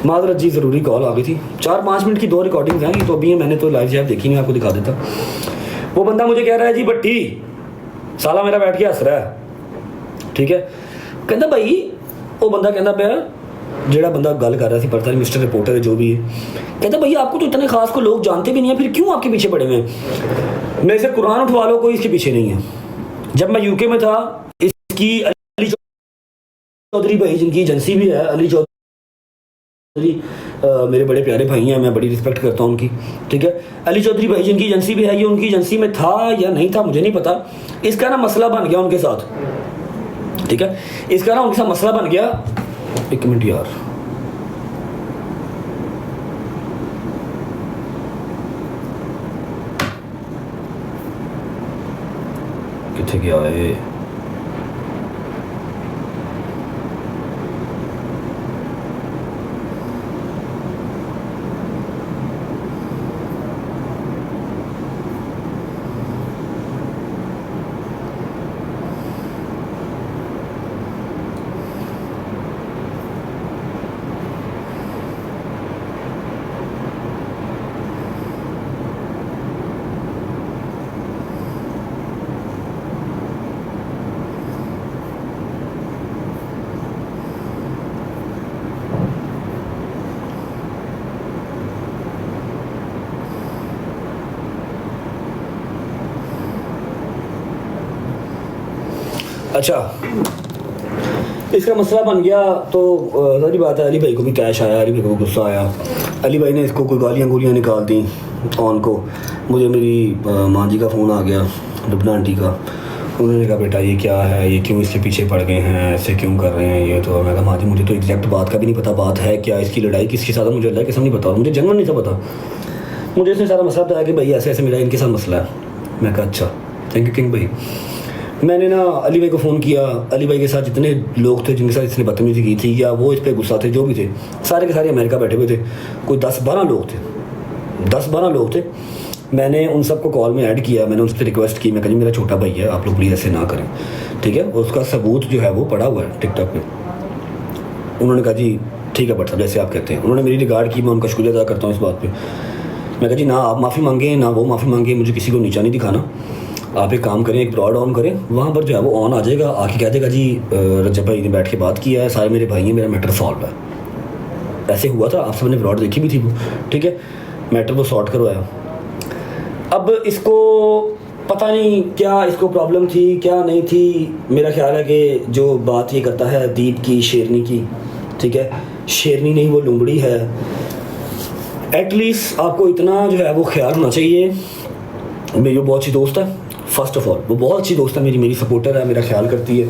माजरत जी, ज़रूरी कॉल आ गई थी। 4-5 मिनट की 2 रिकॉर्डिंग्स हैं, ये तो अभी मैंने तो लाइव शायद देखी नहीं, आपको दिखा देता। वो बंदा मुझे कह रहा है जी भट्टी साला मेरा बैठ के हंस रहा है, ठीक है। कहता भाई, वो बंदा कहता पाया, जेड़ा बंदा गल कर रहा थी, पता नहीं मिस्टर रिपोर्टर है जो भी है, कहता भैया आपको तो इतने खास को लोग जानते भी नहीं है, फिर क्यों आपके पीछे पड़े हुए हैं? मेरे से कुरान उठवा लो, कोई इसके पीछे नहीं है। जब मैं यूके में था, इसकी अली चौधरी भाई जिनकी एजेंसी भी है, अली चौधरी मेरे बड़े प्यारे भाई हैं, मैं बड़ी रिस्पेक्ट करता हूँ उनकी, ठीक है। अली चौधरी भाई जिनकी एजेंसी भी है, ये उनकी एजेंसी में था या नहीं था मुझे नहीं पता। इसका ना मसला बन गया उनके साथ, ठीक है। इसका ना उनके साथ मसला बन गया। एक मिनट यार, कितने गया है? अच्छा, इसका मसला बन गया तो सारी बात है, अली भाई को भी तैश आया, अली भाई को गुस्सा आया। अली भाई ने इसको कोई गालियाँ गुलियाँ निकाल दी ऑन को। मुझे मेरी माँ जी का फ़ोन आ गया, लुबना आंटी का। उन्होंने कहा बेटा ये क्या है, ये क्यों इसके पीछे पड़ गए हैं, ऐसे क्यों कर रहे हैं ये तो। मैं कहा माँ जी मुझे तो एग्जैक्ट बात का भी नहीं पता, बात है क्या, इसकी लड़ाई किसके साथ है, मुझे अल्लाह कसम नहीं पता, मुझे जनरल नहीं था पता। मुझे इसने सारा मसला बताया कि भाई ऐसे ऐसे मेरा इनके साथ मसला है। मैं कहा अच्छा, थैंक यू किंग भाई। मैंने ना अली भाई को फ़ोन किया। अली भाई के साथ जितने लोग थे जिनके साथ इसने बदतमीज़ी की थी या वो इस पर गुस्सा थे, जो भी थे, सारे के सारे अमेरिका बैठे हुए थे। कोई 10-12 लोग थे, 10-12 लोग थे। मैंने उन सबको कॉल में ऐड किया, मैंने उनसे रिक्वेस्ट की, मैं कहा मेरा छोटा भाई है, आप लोग प्लीज़ ऐसे ना करें, ठीक है। उसका सबूत जो है वो पड़ा हुआ है टिकटॉक पे। उन्होंने कहा जी ठीक है बट साहब जैसे आप कहते हैं। उन्होंने मेरी रिगार्ड की, मैं उनका शुक्रिया अदा करता हूँ इस बात पर। मैं कहा जी ना आप माफ़ी मांगें ना वो माफ़ी मांगे, मुझे किसी को नीचा नहीं दिखाना। आप एक काम करें, एक ब्रॉड ऑन करें, वहाँ पर जो है वो ऑन आ जाएगा, आके कह देगा जी रजब भाई ने बैठ के बात किया है, सारे मेरे भाई हैं, मेरा मैटर सॉल्व है। ऐसे हुआ था, आप सबने ब्रॉड देखी भी थी वो, ठीक है। मैटर वो सॉर्ट करवाया। अब इसको पता नहीं क्या इसको प्रॉब्लम थी क्या नहीं थी। मेरा ख्याल है कि जो बात ये करता है दीप की, शेरनी की, ठीक है, शेरनी नहीं वो लुंबड़ी है। एटलीस्ट आपको इतना जो है वो ख्याल होना चाहिए। मेरी बहुत अच्छी दोस्त है, फर्स्ट ऑफ ऑल वो बहुत अच्छी दोस्त है, मेरी सपोर्टर है, मेरा ख्याल करती है।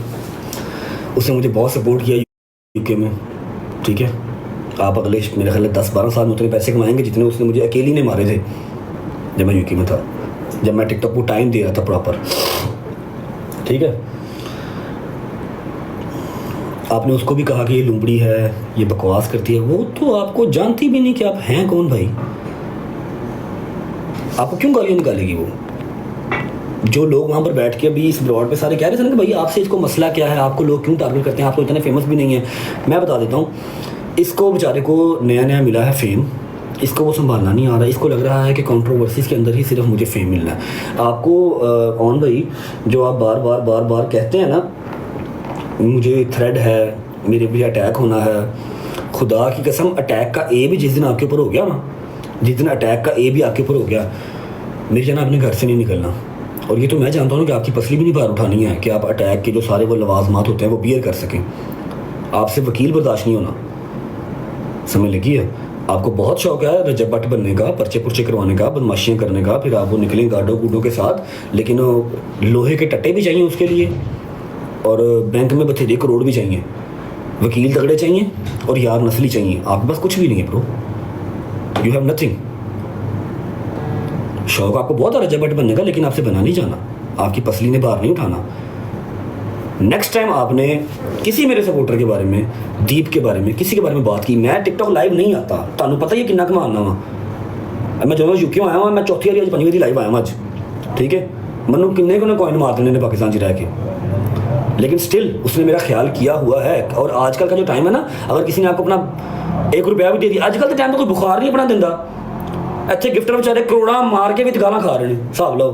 उसने मुझे बहुत सपोर्ट किया यूके में, ठीक है। आप अगले मेरे ख्याल 10-12 साल में उतने पैसे कमाएंगे जितने उसने मुझे अकेली ने मारे थे जब मैं यूके में था, जब मैं टिकटॉक को टाइम दे रहा था प्रॉपर, ठीक है। आपने उसको भी कहा कि ये लुंबड़ी है, ये बकवास करती है, वो तो आपको जानती भी नहीं कि आप हैं कौन भाई। आपको क्यों गालियाँ निकालेगी वो? जो लोग वहाँ पर बैठ के अभी इस ब्रॉड पे सारे कह रहे थे ना कि भाई आपसे इसको मसला क्या है, आपको लोग क्यों टारगेट करते हैं, आप तो इतने फेमस भी नहीं है। मैं बता देता हूँ, इसको बेचारे को नया नया मिला है फेम, इसको वो संभालना नहीं आ रहा। इसको लग रहा है कि कंट्रोवर्सीज़ के अंदर ही सिर्फ मुझे फेम मिलना है। आपको ऑन भाई जो आप बार बार कहते हैं ना, मुझे थ्रेड है, मेरे भी अटैक होना है, खुदा की कसम अटैक का ए भी जिस दिन आपके ऊपर हो गया ना, जिस दिन अटैक का ए भी आपके ऊपर हो गया, मेरे जाना अपने घर से नहीं निकलना। और ये तो मैं जानता हूँ कि आपकी पसली भी नहीं बाहर उठानी है कि आप अटैक के जो सारे वो लवाजमात होते हैं वो बियर कर सकें। आपसे वकील बर्दाश्त नहीं होना, समझ लगी है। आपको बहुत शौक है रजब भट्ट बनने का, पर्चे पुर्चे करवाने का, बदमाशियाँ करने का, फिर आप वो निकलें गाडो कूडो के साथ, लेकिन लोहे के टट्टे भी चाहिए उसके लिए, और बैंक में बथेरे करोड़ भी चाहिए, वकील तगड़े चाहिए और यार नस्ली चाहिए। आपके पास कुछ भी नहीं है ब्रो, यू हैव नथिंग। शौक आपको बहुत है रजब भट्ट बनने का, लेकिन आपसे बना नहीं जाना, आपकी पसली ने बाहर नहीं उठाना। नेक्स्ट टाइम आपने किसी मेरे सपोर्टर के बारे में, दीप के बारे में, किसी के बारे में बात की, मैं टिकटॉक लाइव नहीं आता, तुहानू पता ही है किन्ना कमाना वा। मैं जो यूके आया हुआ, मैं चौथी वाली 5वीं लाइव आया अज, ठीक है। मनु किन्ने को कॉइन मार देने पाकिस्तान च रह के, लेकिन स्टिल उसने मेरा ख्याल किया हुआ है। और आजकल का जो टाइम है ना, अगर किसी ने आपको अपना 1 रुपया भी दे दिया, आजकल के टाइम तो कोई बुखार नहीं अपना दिंदा। ਇੱਥੇ ਗਿਫਟਰ ਵਿਚਾਰੇ ਕਰੋੜਾਂ ਮਾਰ ਕੇ ਵੀ ਤੇ ਗਾਲਾਂ ਖਾ ਰਹੇ ਨੇ, ਹਿਸਾਬ ਲਓ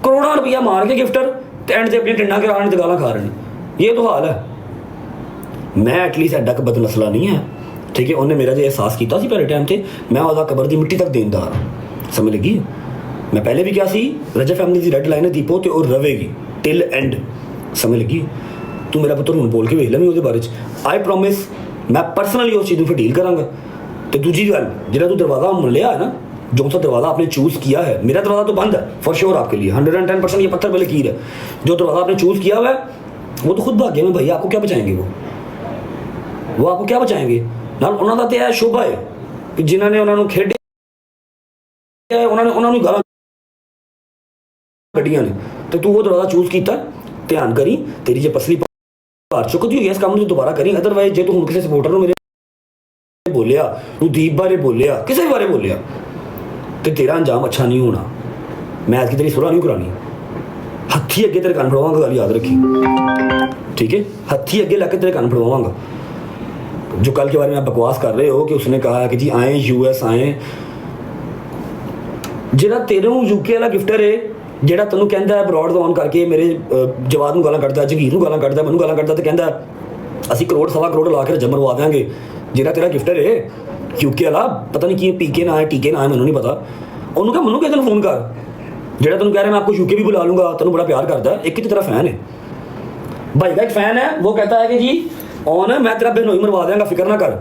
ਕਰੋੜਾਂ ਰੁਪਈਆ ਮਾਰ ਕੇ ਗਿਫਟਰ ਤੇ ਐਂਡ ਤੇ ਆਪਣੀ ਟਿੰਡਾਂ ਕਰਾ ਰਹੇ ਨੇ ਤੇ ਗਾਲਾਂ ਖਾ ਰਹੇ ਨੇ। ਇਹ तो हाल है। मैं एटलीस्ट ਐਡਾ ਕ ਬਦਨਸਲਾ नहीं है, ठीक है। ਉਹਨੇ ਮੇਰਾ ਜੇ ਅਹਿਸਾਸ ਕੀਤਾ ਸੀ ਪਹਿਲੇ ਟਾਈਮ ਤੇ, ਮੈਂ ਉਹਦਾ ਕਬਰ ਦੀ ਮਿੱਟੀ ਤੱਕ ਦੇਣਦਾਰ ਹਾਂ, ਸਮਝ ਲੱਗੀ। मैं पहले भी क्या सी, रजब फैमिली की रेड लाइन है दीपो तो और रवेगी टिल एंड, समझ लगी। तू मेरा पुत्र हूँ बोल के वेख लवी वो बारे आई प्रॉमिस मैं पर्सनली उस चीज़ को फिर डील करांगा। तो दूजी गल जो तू दरवाज़ा लिया है ना, जो सा दरवाज़ा आपने चूज़ किया है, मेरा दरवाज़ा तो बंद है फॉर श्योर आपके लिए 110%, ये पत्थर पे लकीर है। जो दरवाज़ा आपने चूज़ किया हुआ है वो तो खुद भाग्य में भैया, आपको क्या बचाएंगे वो आपको क्या बचाएंगे। नाल उन्होंने तो यह शोभा है कि जिन्होंने उन्होंने खेडे उन्होंने गाला गड्डियां ने, तो तू वो दरवाज़ा चूज़ किया, ध्यान करी तेरी जो पसली भार चुकती हुई है इस काम में दोबारा करी। अदरवाइज जो तू हूँ किसी सपोर्टर मेरे बोलिया, तू दीप बारे बोलिया, किसी बारे बोलिया, तो तेरा अंजाम अच्छा नहीं होना। मैं आज की तेरी सुलह नहीं करानी, हथी अगे तेरे कान फड़वांगा, गल याद रखी, ठीक है। हथी अगे लैके तेरे कान फड़वांगा। जो कल के बारे में आप बकवास कर रहे हो कि उसने कहा कि जी आए US आए, ਜਿਹੜਾ ਤੇਰੇ UK ਵਾਲਾ ਗਿਫਟਰ ਹੈ ਜਿਹੜਾ ਤੈਨੂੰ ਕਹਿੰਦਾ ਅਬਰੋਡ ਤੋਂ ਆਨ ਕਰਕੇ ਮੇਰੇ ਜਵਾਦ ਨੂੰ ਗਾਲਾਂ ਕੱਢਦਾ, ਜਗੀਰ ਨੂੰ ਗਾਲਾਂ ਕੱਢਦਾ, ਮੈਨੂੰ ਗਾਲਾਂ ਕੱਢਦਾ ਤੇ ਕਹਿੰਦਾ ਅਸੀਂ ਕਰੋੜ ਸਵਾ ਕਰੋੜ ਲਾ ਕੇ ਜਮਰਵਾ ਦੇਵਾਂਗੇ। ਜਿਹੜਾ ਤੇਰਾ ਗਿਫਟਰ ਹੈ UK ਵਾਲਾ, ਪਤਾ ਨਹੀਂ ਕੀ ਪੀਕੇ ਨਾ ਹੈ ਟੀਕੇ ਨਾ ਹੈ, ਮੈਨੂੰ ਨਹੀਂ ਪਤਾ। ਉਹਨੂੰ ਕਹ ਮੈਨੂੰ ਕਿਸੇ ਨੂੰ ਫੋਨ ਕਰ, ਜਿਹੜਾ ਤੈਨੂੰ ਕਹਿ ਰਿਹਾ मैं आपको UK भी बुला लूँगा, ਤੈਨੂੰ बड़ा प्यार करता है। एक ही तेरा फैन है भाई का, एक फैन है वो कहता है कि जी ऑन मैं तेरा बहनोई मरवा देंगे, फिक्र ना कर।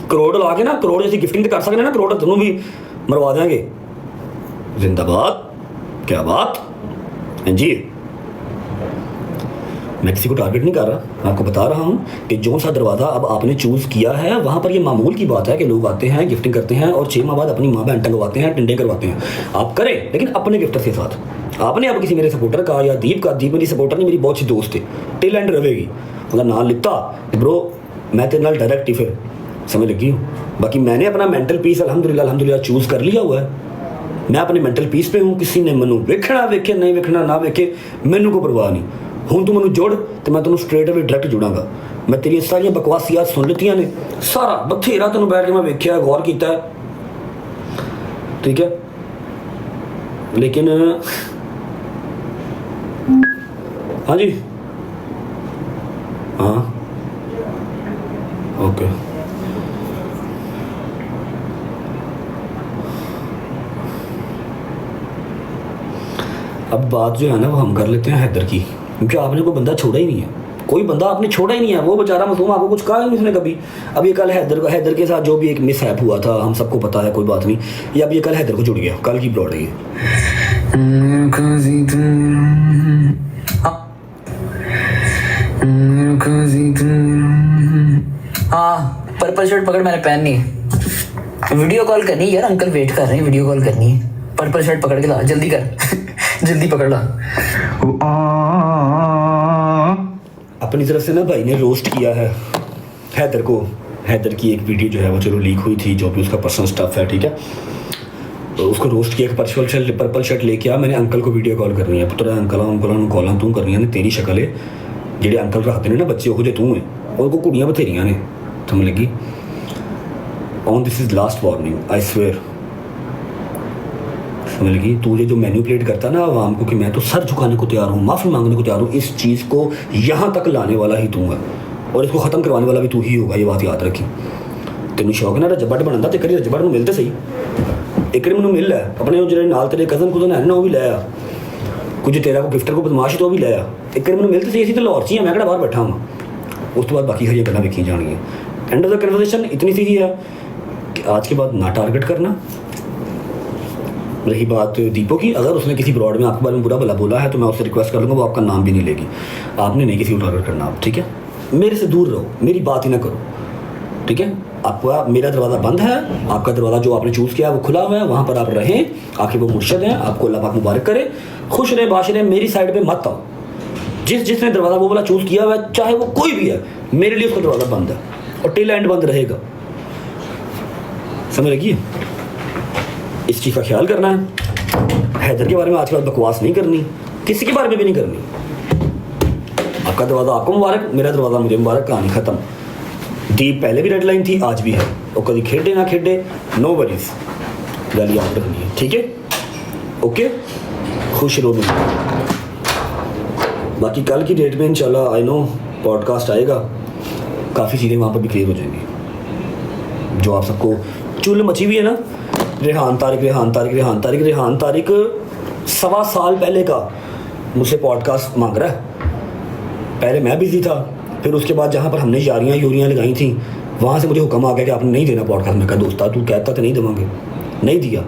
करोड़ ला के ना, करोड़ जैसी गिफ्टिंग तो कर सकते ना, करोड़ तेनों भी मरवा देंगे। जिंदाबाद, क्या बात है जी। मैं किसी को टारगेट नहीं कर रहा, आपको बता रहा हूँ कि जो सा दरवाज़ा अब आपने चूज़ किया है वहाँ पर ये मामूल की बात है कि लोग आते हैं गिफ्टिंग करते हैं और 6 माह बाद अपनी माँ बहन टंगवाते हैं, टिंडे करवाते हैं। आप करें लेकिन अपने गिफ्टर के साथ। आपने अब किसी मेरे सपोर्टर का या दीप का, दीप मेरी सपोर्टर नहीं, मेरी बहुत अच्छी दोस्त है, टिल एंड रहेगी, मतलब नाम लिखता ब्रो मैं तेरे नाल डायरेक्ट ही फिर समझ लगी हूँ। बाकी मैंने अपना मेंटल पीस अल्हम्दुलिल्लाह चूज़ कर लिया हुआ है। मैं अपने मेंटल पीस पे हूँ, किसी ने मैनू वेखना वेखे नहीं वेखना ना वेखे, मैनू कोई परवाह नहीं। हूँ तू मैनू जुड़ तो मैं तेनों स्ट्रेट अवे डायरेक्ट जुड़ांगा। मैं तेरी सारिया बकवासियात सुन लीतियां ने, सारा बथेरा तेनों बैठ के मैं वेख्या गौर किया, ठीक है। लेकिन हाँ जी, हाँ ओके। अब बात जो है ना वो हम कर लेते हैं हैदर की, क्योंकि आपने कोई बंदा छोड़ा ही नहीं है, कोई बंदा आपने छोड़ा ही नहीं है। वो बेचारा मासूम आपको कुछ कहा ही नहीं उसने कभी। अब ये कल हैदर के साथ जो भी एक मिसहैप हुआ था हम सबको पता है, कोई बात नहीं। ये अब ये कल हैदर को जुड़ गया, कल की ब्लॉड है ये। हाँ पर्पल शर्ट पकड़, मैंने पहननी है, वीडियो कॉल करनी है यार, अंकल वेट कर रहे हैं, वीडियो कॉल करनी है। पर्पल शर्ट पकड़ के ला, जल्दी कर जल्दी पकड़ ला। अपनी तरफ से ना भाई ने रोस्ट किया है हैदर को। हैदर की एक वीडियो जो है वो चलो लीक हुई थी, जो भी उसका पर्सनल स्टफ है, ठीक है। तो उसको रोस्ट किया, पर्पल शर्ट लेके आ, मैंने अंकल को वीडियो कॉल करनी है। पुत्र अंकल कॉल तू करनी है, तेरी शक्ल है जेडे अंकल रखते हैं ना बच्चे, वो जो तू है, और को कुड़ियाँ बथेरियाँ ने, समझ लगी। On this is last warning, I swear, समझ लगी। तू ये जो मैनिपुलेट करता है ना आवाम को कि मैं तो सर झुकाने को तैयार हूँ, माफ़ी मांगने को तैयार हूँ, इस चीज़ को यहाँ तक लाने वाला ही तू है और इसको ख़त्म करवाने वाला भी तू ही होगा, ये बात याद रखी। तेन शौक है ना रजबट बनता, तो करी रजबट में मिलते सही, एक मैं मिल है अपने जो नाल तेरे कज़न कुजन है ना वो भी ले आ, कुछ तेरा को गिफ्टर को बदमाश तो भी ले आ, एक मैं मिलते सही। असी तो लाहौर च मैं किहड़ा बाहर बैठा हाँ। उस तो बाद बाकी हरिया गल्लां वेखी जानियां। एंड ऑफ द कन्वर्सेशन इतनी सी ही है कि आज के बाद ना टारगेट करना। रही बात दीपो की, अगर उसने किसी ब्रॉड में आपके बारे में बुरा भला बोला है तो मैं उससे रिक्वेस्ट कर लूँगा, वो आपका नाम भी नहीं लेगी। आपने नहीं किसी को टारगेट करना, आप ठीक है, मेरे से दूर रहो, मेरी बात ही ना करो, ठीक है। आपका मेरा दरवाज़ा बंद है, आपका दरवाज़ा जो आपने चूज़ किया वो खुला हुआ है, वहाँ पर आप रहें। आखिर वो मुर्शद हैं, आपको अल्लाह पाक मुबारक करे, खुश रहे बाश रहे, मेरी साइड पर मत आओ। जिसने दरवाज़ा वो वाला चूज़ किया हुआ है, चाहे वो कोई भी है, मेरे लिए उसका दरवाज़ा बंद है और टिल एंड बंद रहेगा, समझ लगी। इस चीज़ का ख्याल करना है। हैदर के बारे में आजकल बकवास नहीं करनी, किसी के बारे में भी नहीं करनी। आपका दरवाज़ा आपको मुबारक, मेरा दरवाज़ा मुझे मुबारक, कहानी ख़त्म। दीप पहले भी रेड लाइन थी, आज भी है, और कभी खेडे ना खेडे, नो वरीज, गल याद रखनी है, ठीक है? ओके, खुश रहो। बाकी कल की डेट में इंशाल्लाह आई नो पॉडकास्ट आएगा, काफ़ी चीज़ें वहाँ पर भी क्लियर हो जाएंगी। जो आप सबको चुल मची हुई है ना, रेहान तारिक 1.25 साल पहले का मुझसे पॉडकास्ट मांग रहा है। पहले मैं बिजी था, फिर उसके बाद जहाँ पर हमने यूरियाँ लगाई थी, वहाँ से मुझे हुक्म आ गया कि आपने नहीं देना पॉडकास्ट। मैं कहा दोस्ता तू कहता तो नहीं देवांगे, नहीं दिया,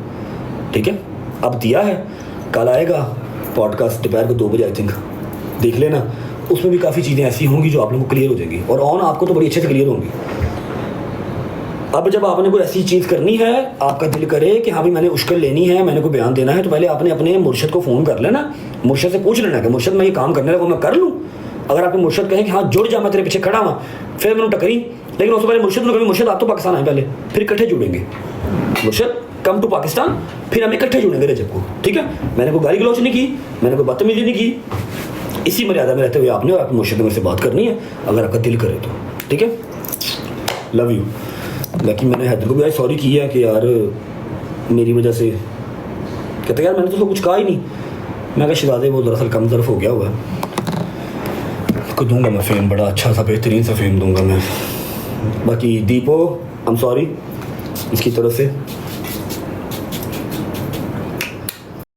ठीक है? अब दिया है, कल आएगा पॉडकास्ट दोपहर को 2 बजे आई थिंक, देख लेना। उसमें भी काफ़ी चीज़ें ऐसी होंगी जो आप लोगों को क्लियर हो जाएंगी, और ऑन आपको तो बड़ी अच्छे से क्लियर होंगी। अब जब आपने कोई ऐसी चीज़ करनी है, आपका दिल करे कि हाँ भाई मैंने उश्कल लेनी है, मैंने कोई बयान देना है, तो पहले आपने अपने मुर्शद को फ़ोन कर लेना, मुर्शद से पूछ लेना कि मुर्शद मैं ये काम करने लगा, मैं कर लूँ। अगर आपके मुर्शद कहें कि हाँ जुड़ जा, मैं तेरे पीछे खड़ा हुआ, फिर मैंने टकरी। लेकिन उससे पहले मुर्शद ने कभी मुर्शद आप तो पाकिस्तान आए पहले, फिर इकट्ठे जुड़ेंगे। मुर्शद कम टू पाकिस्तान, फिर हम इकट्ठे जुड़ेंगे रजब को, ठीक है? मैंने कोई गाली गलौच नहीं की, मैंने कोई बदतमीजी नहीं की। इसी मर्यादा में रहते हुए आपने और आपके मुर्शद ने मेरे से बात करनी है, अगर आपका दिल करे तो, ठीक है? Love you. बाकी मैंने हैदर को भी आज सॉरी किया कि यार मेरी वजह से, कहते यार मैंने तो उसको कुछ कहा ही नहीं। मैं कहा शहजादे वो दरअसल कम तरफ हो गया हुआ है, उसको दूंगा मैं फेम, बड़ा अच्छा सा बेहतरीन सा फेम दूंगा मैं। बाकी दीपो आई एम सॉरी इसकी तरफ से।